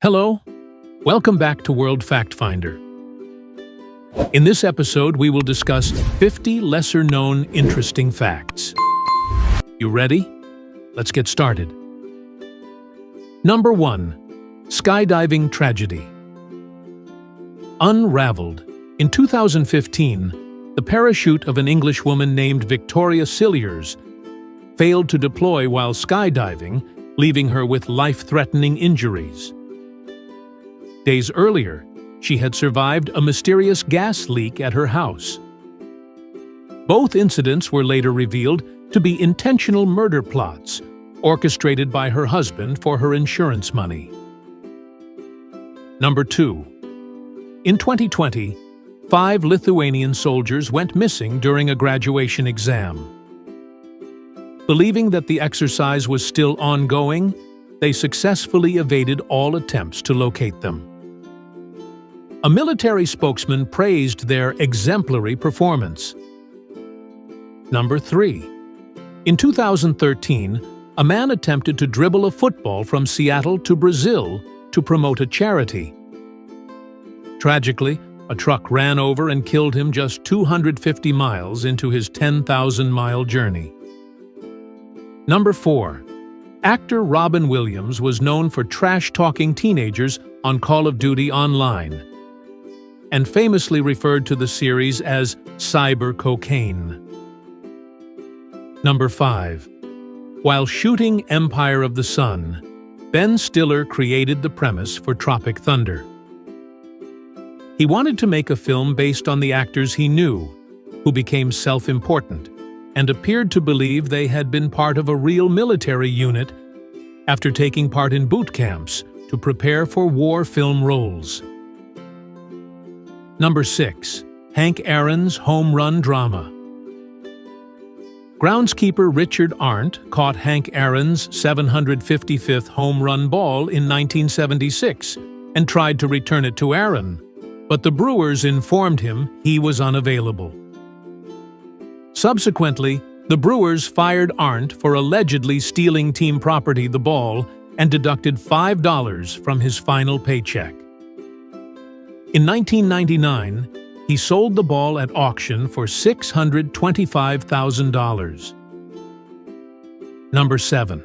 Hello, welcome back to World Fact Finder. In this episode, we will discuss 50 lesser-known interesting facts. You ready? Let's get started. Number 1. Skydiving tragedy. Unraveled. In 2015, the parachute of an English woman named Victoria Cilliers failed to deploy while skydiving, leaving her with life-threatening injuries. Days earlier, she had survived a mysterious gas leak at her house. Both incidents were later revealed to be intentional murder plots, orchestrated by her husband for her insurance money. Number 2. In 2020, 5 Lithuanian soldiers went missing during a graduation exam. Believing that the exercise was still ongoing, they successfully evaded all attempts to locate them. A military spokesman praised their exemplary performance. Number 3. In 2013, a man attempted to dribble a football from Seattle to Brazil to promote a charity. Tragically, a truck ran over and killed him just 250 miles into his 10,000-mile journey. Number 4. Actor Robin Williams was known for trash-talking teenagers on Call of Duty Online, and famously referred to the series as cyber cocaine. Number 5. While shooting Empire of the Sun, Ben Stiller created the premise for Tropic Thunder. He wanted to make a film based on the actors he knew, who became self-important, and appeared to believe they had been part of a real military unit after taking part in boot camps to prepare for war film roles. Number 6. Hank Aaron's home run drama. Groundskeeper Richard Arndt caught Hank Aaron's 755th home run ball in 1976 and tried to return it to Aaron, but the Brewers informed him he was unavailable. Subsequently, the Brewers fired Arndt for allegedly stealing team property, the ball, and deducted $5 from his final paycheck. In 1999, he sold the ball at auction for $625,000. Number 7.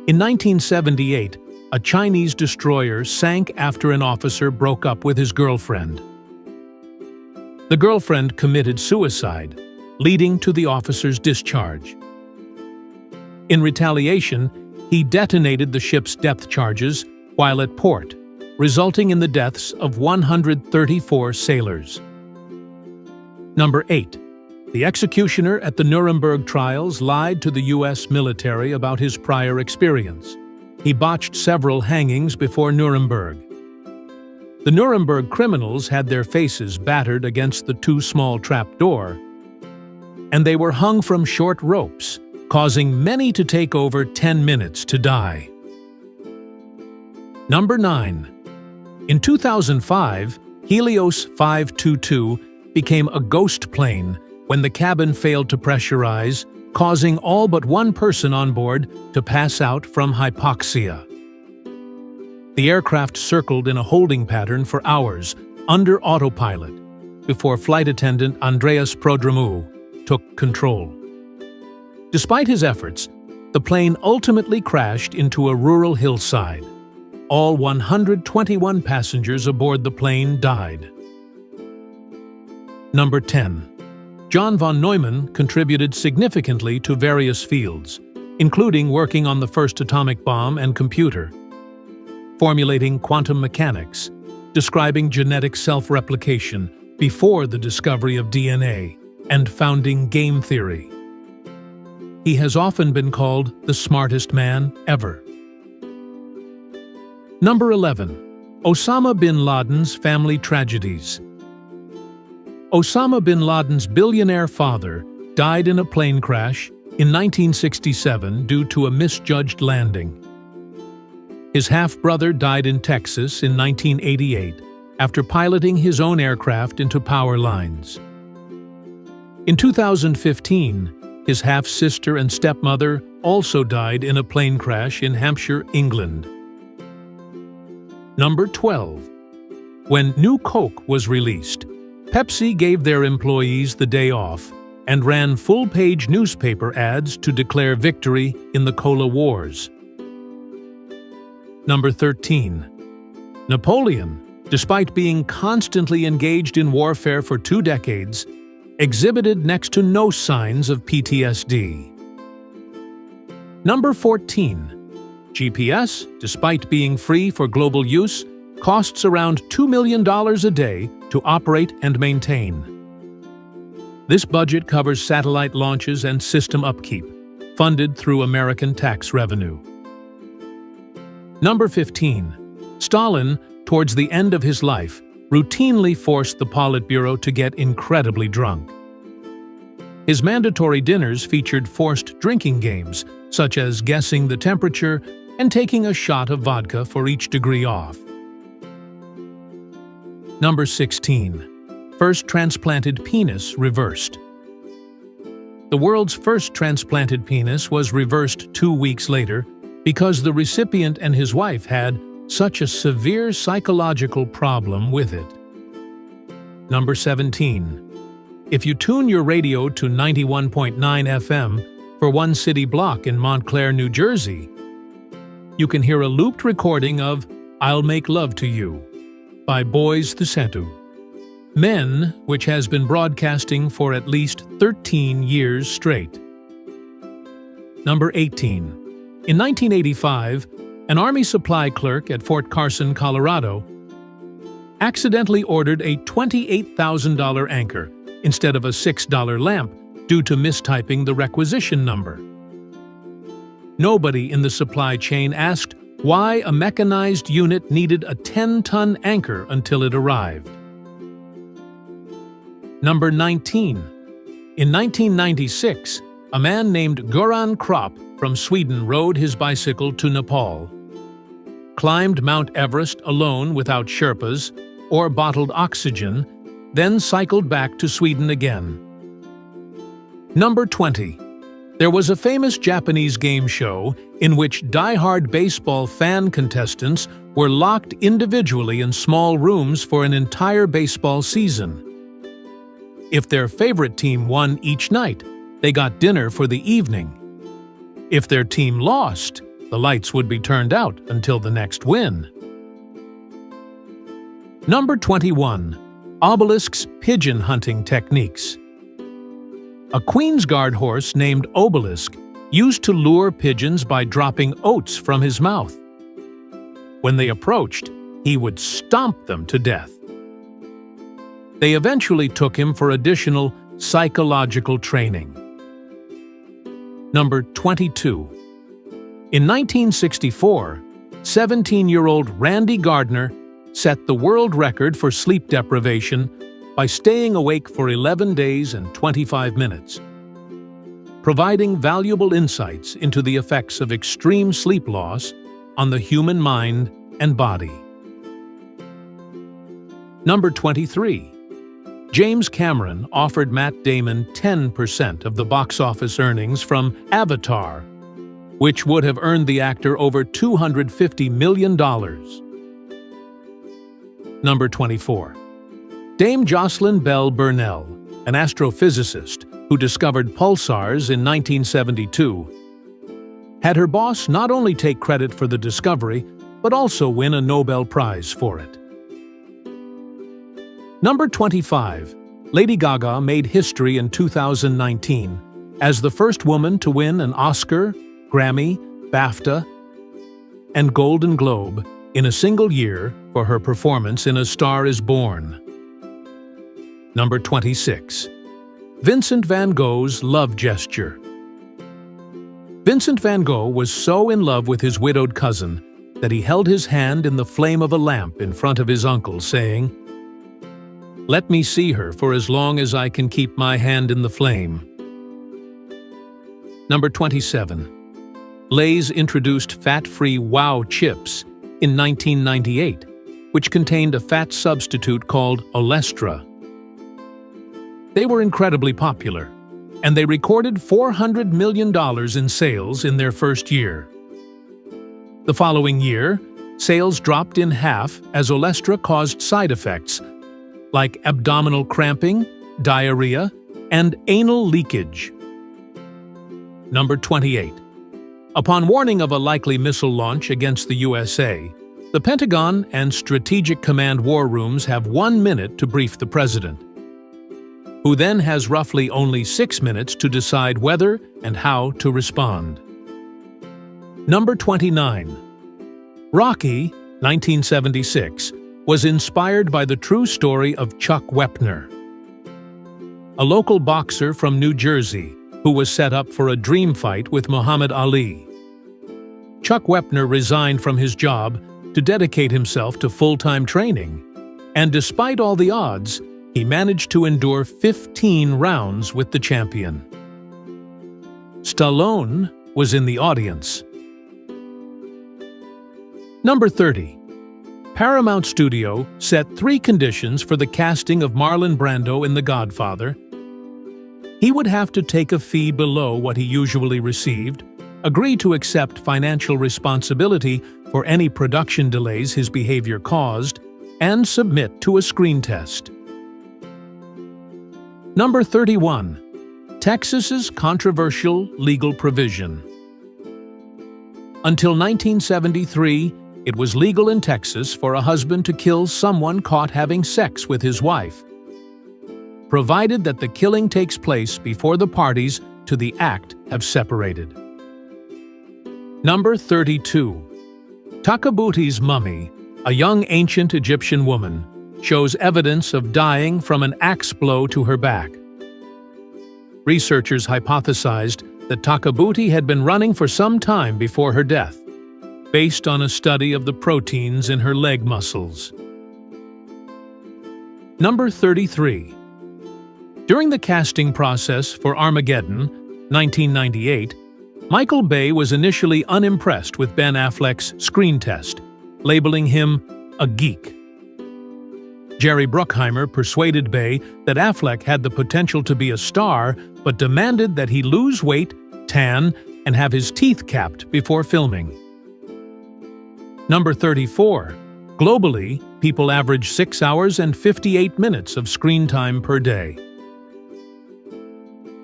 In 1978, a Chinese destroyer sank after an officer broke up with his girlfriend. The girlfriend committed suicide, leading to the officer's discharge. In retaliation, he detonated the ship's depth charges while at port, resulting in the deaths of 134 sailors. Number 8. The executioner at the Nuremberg trials lied to the U.S. military about his prior experience. He botched several hangings before Nuremberg. The Nuremberg criminals had their faces battered against the too small trapdoor, and they were hung from short ropes, causing many to take over 10 minutes to die. Number 9. In 2005, Helios 522 became a ghost plane when the cabin failed to pressurize, causing all but one person on board to pass out from hypoxia. The aircraft circled in a holding pattern for hours under autopilot before flight attendant Andreas Prodromou took control. Despite his efforts, the plane ultimately crashed into a rural hillside. All 121 passengers aboard the plane died. Number 10. John von Neumann contributed significantly to various fields, including working on the first atomic bomb and computer, formulating quantum mechanics, describing genetic self-replication before the discovery of DNA, and founding game theory. He has often been called the smartest man ever. Number 11. Osama bin Laden's family tragedies. Osama bin Laden's billionaire father died in a plane crash in 1967 due to a misjudged landing. His half-brother died in Texas in 1988 after piloting his own aircraft into power lines. In 2015, his half-sister and stepmother also died in a plane crash in Hampshire, England. Number 12. When New Coke was released, Pepsi gave their employees the day off and ran full-page newspaper ads to declare victory in the Cola Wars. Number 13. Napoleon, despite being constantly engaged in warfare for 2 decades, exhibited next to no signs of PTSD. Number 14. GPS, despite being free for global use, costs around $2 million a day to operate and maintain. This budget covers satellite launches and system upkeep, funded through American tax revenue. Number 15. Stalin, towards the end of his life, routinely forced the Politburo to get incredibly drunk. His mandatory dinners featured forced drinking games, such as guessing the temperature and taking a shot of vodka for each degree off. Number 16. First transplanted penis reversed. The world's first transplanted penis was reversed 2 weeks later because the recipient and his wife had such a severe psychological problem with it. Number 17. If you tune your radio to 91.9 FM for one city block in Montclair, New Jersey, you can hear a looped recording of "I'll Make Love to You" by Boys the Sentu. Men, which has been broadcasting for at least 13 years straight. Number 18. In 1985, an Army supply clerk at Fort Carson, Colorado, accidentally ordered a $28,000 anchor instead of a $6 lamp due to mistyping the requisition number. Nobody in the supply chain asked why a mechanized unit needed a 10-ton anchor until it arrived. Number 19. In 1996, a man named Göran Kropp from Sweden rode his bicycle to Nepal, climbed Mount Everest alone without Sherpas or bottled oxygen, then cycled back to Sweden again. Number 20. There was a famous Japanese game show in which die-hard baseball fan contestants were locked individually in small rooms for an entire baseball season. If their favorite team won each night, they got dinner for the evening. If their team lost, the lights would be turned out until the next win. Number 21. Obelisk's pigeon hunting techniques. A Queen's Guard horse named Obelisk used to lure pigeons by dropping oats from his mouth. When they approached, he would stomp them to death. They eventually took him for additional psychological training. Number 22. In 1964, 17-year-old Randy Gardner set the world record for sleep deprivation by staying awake for 11 days and 25 minutes, providing valuable insights into the effects of extreme sleep loss on the human mind and body. Number 23. James Cameron offered Matt Damon 10% of the box office earnings from Avatar, which would have earned the actor over $250 million. Number 24. Dame Jocelyn Bell Burnell, an astrophysicist who discovered pulsars in 1972, had her boss not only take credit for the discovery, but also win a Nobel Prize for it. Number 25. Lady Gaga made history in 2019 as the first woman to win an Oscar, Grammy, BAFTA, and Golden Globe in a single year for her performance in A Star is Born. Number 26. Vincent van Gogh's love gesture. Vincent van Gogh was so in love with his widowed cousin that he held his hand in the flame of a lamp in front of his uncle, saying, "Let me see her for as long as I can keep my hand in the flame." Number 27. Lay's introduced fat-free Wow chips in 1998, which contained a fat substitute called Olestra. They were incredibly popular, and they recorded $400 million in sales in their first year. The following year, sales dropped in half as Olestra caused side effects like abdominal cramping, diarrhea, and anal leakage. Number 28. Upon warning of a likely missile launch against the USA, the Pentagon and Strategic Command war rooms have 1 minute to brief the president, who then has roughly only 6 minutes to decide whether and how to respond. Number 29. Rocky, 1976, was inspired by the true story of Chuck Wepner, a local boxer from New Jersey who was set up for a dream fight with Muhammad Ali. Chuck Wepner resigned from his job to dedicate himself to full-time training, and despite all the odds, he managed to endure 15 rounds with the champion. Stallone was in the audience. Number 30. Paramount Studio set 3 conditions for the casting of Marlon Brando in The Godfather. He would have to take a fee below what he usually received, agree to accept financial responsibility for any production delays his behavior caused, and submit to a screen test. Number 31. Texas's controversial legal provision. Until 1973, it was legal in Texas for a husband to kill someone caught having sex with his wife, provided that the killing takes place before the parties to the act have separated. Number 32. Takabuti's mummy, a young ancient Egyptian woman, shows evidence of dying from an axe blow to her back. Researchers hypothesized that Takabuti had been running for some time before her death, based on a study of the proteins in her leg muscles. Number 33. During the casting process for Armageddon, 1998, Michael Bay was initially unimpressed with Ben Affleck's screen test, labeling him a geek. Jerry Bruckheimer persuaded Bay that Affleck had the potential to be a star, but demanded that he lose weight, tan, and have his teeth capped before filming. Number 34. Globally, people average 6 hours and 58 minutes of screen time per day.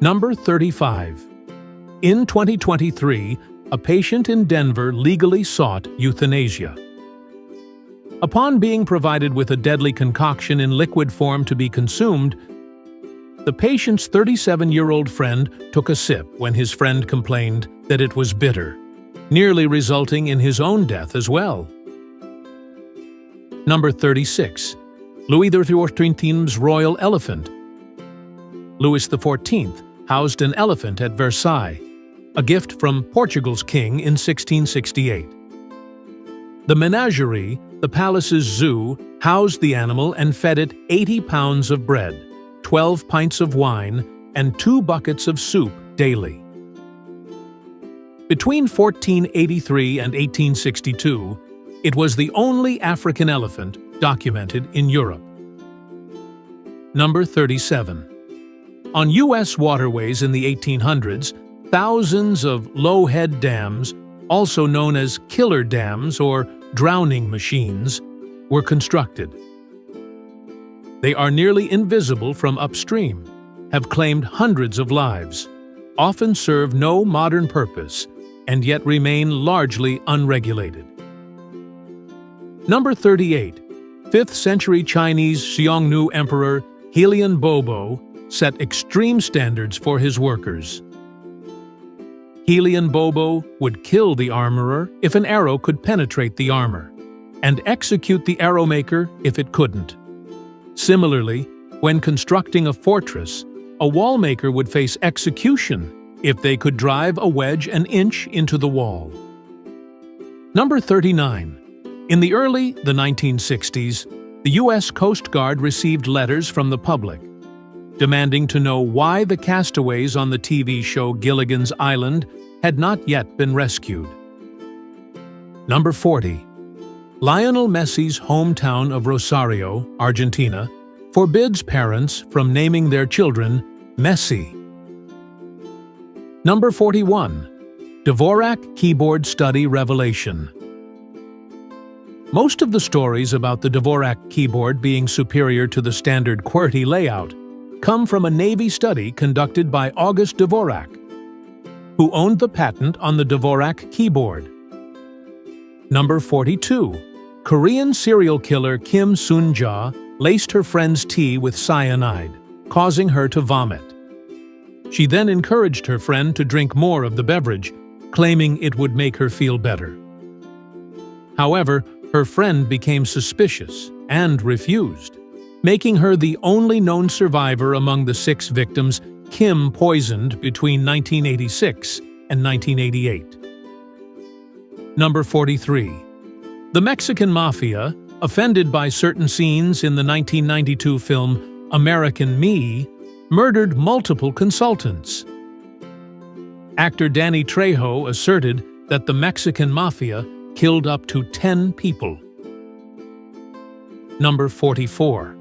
Number 35. In 2023, a patient in Denver legally sought euthanasia. Upon being provided with a deadly concoction in liquid form to be consumed, the patient's 37-year-old friend took a sip when his friend complained that it was bitter, nearly resulting in his own death as well. Number 36. Louis XIV's royal elephant. Louis XIV housed an elephant at Versailles, a gift from Portugal's king in 1668. The menagerie, the palace's zoo, housed the animal and fed it 80 pounds of bread, 12 pints of wine, and 2 buckets of soup daily. Between 1483 and 1862, it was the only African elephant documented in Europe. Number 37. On U.S. waterways in the 1800s, thousands of low-head dams, also known as killer dams or drowning machines, were constructed. They are nearly invisible from upstream, have claimed hundreds of lives, often serve no modern purpose, and yet remain largely unregulated. Number 38. 5th century Chinese Xiongnu Emperor Helian Bobo set extreme standards for his workers. Helian Bobo would kill the armorer if an arrow could penetrate the armor, and execute the arrow maker if it couldn't. Similarly, when constructing a fortress, a wall maker would face execution if they could drive a wedge an inch into the wall. Number 39. In the early 1960s, the U.S. Coast Guard received letters from the public, demanding to know why the castaways on the TV show Gilligan's Island had not yet been rescued. Number 40. Lionel Messi's hometown of Rosario, Argentina, forbids parents from naming their children Messi. Number 41. Dvorak keyboard study revelation. Most of the stories about the Dvorak keyboard being superior to the standard QWERTY layout come from a Navy study conducted by August Dvorak, who owned the patent on the Dvorak keyboard. Number 42. Korean serial killer Kim Soon-ja laced her friend's tea with cyanide, causing her to vomit. She then encouraged her friend to drink more of the beverage, claiming it would make her feel better. However, her friend became suspicious and refused, making her the only known survivor among the 6 victims Kim poisoned between 1986 and 1988. Number 43. The Mexican Mafia, offended by certain scenes in the 1992 film American Me, murdered multiple consultants. Actor Danny Trejo asserted that the Mexican Mafia killed up to 10 people. Number 44.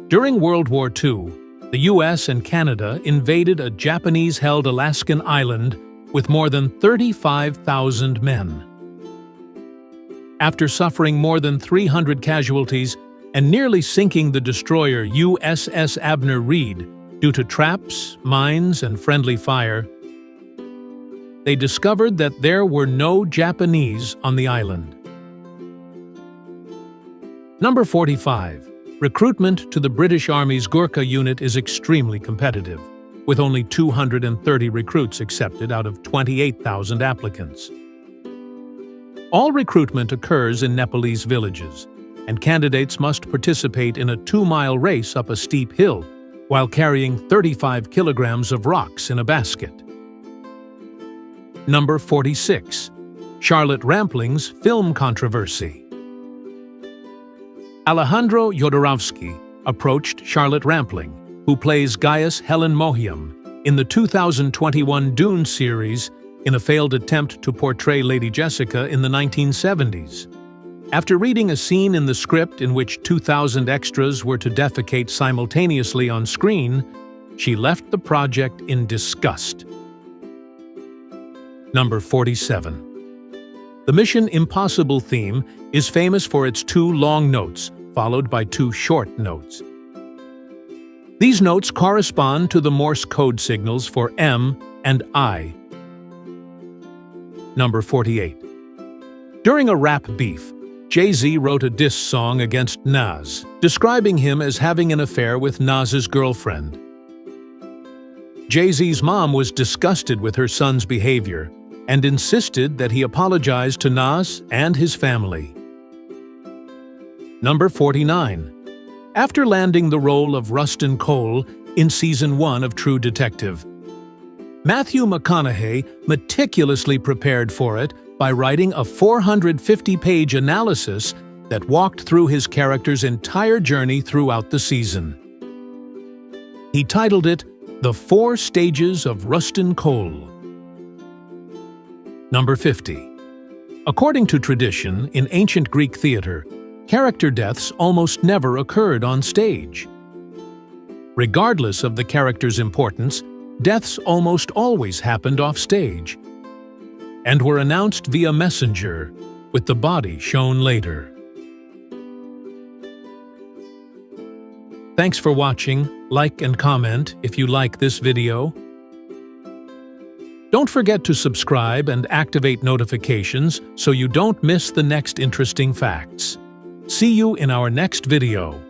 During World War II, the US and Canada invaded a Japanese-held Alaskan island with more than 35,000 men. After suffering more than 300 casualties and nearly sinking the destroyer USS Abner Reed due to traps, mines, and friendly fire, they discovered that there were no Japanese on the island. Number 45. Recruitment to the British Army's Gurkha unit is extremely competitive, with only 230 recruits accepted out of 28,000 applicants. All recruitment occurs in Nepalese villages, and candidates must participate in a 2-mile race up a steep hill while carrying 35 kilograms of rocks in a basket. Number 46. Charlotte Rampling's film controversy. Alejandro Jodorowsky approached Charlotte Rampling, who plays Gaius Helen Mohiam in the 2021 Dune series, in a failed attempt to portray Lady Jessica in the 1970s. After reading a scene in the script in which 2,000 extras were to defecate simultaneously on screen, she left the project in disgust. Number 47. The Mission Impossible theme is famous for its 2 long notes, followed by 2 short notes. These notes correspond to the Morse code signals for M and I. Number 48. During a rap beef, Jay-Z wrote a diss song against Nas, describing him as having an affair with Nas's girlfriend. Jay-Z's mom was disgusted with her son's behavior and insisted that he apologize to Nas and his family. Number 49. After landing the role of Rustin Cole in Season 1 of True Detective, Matthew McConaughey meticulously prepared for it by writing a 450-page analysis that walked through his character's entire journey throughout the season. He titled it The 4 Stages of Rustin Cole. Number 50. According to tradition, in ancient Greek theater, character deaths almost never occurred on stage. Regardless of the character's importance, deaths almost always happened off stage and were announced via messenger, with the body shown later. Thanks for watching. Like and comment if you like this video. Don't forget to subscribe and activate notifications so you don't miss the next interesting facts. See you in our next video.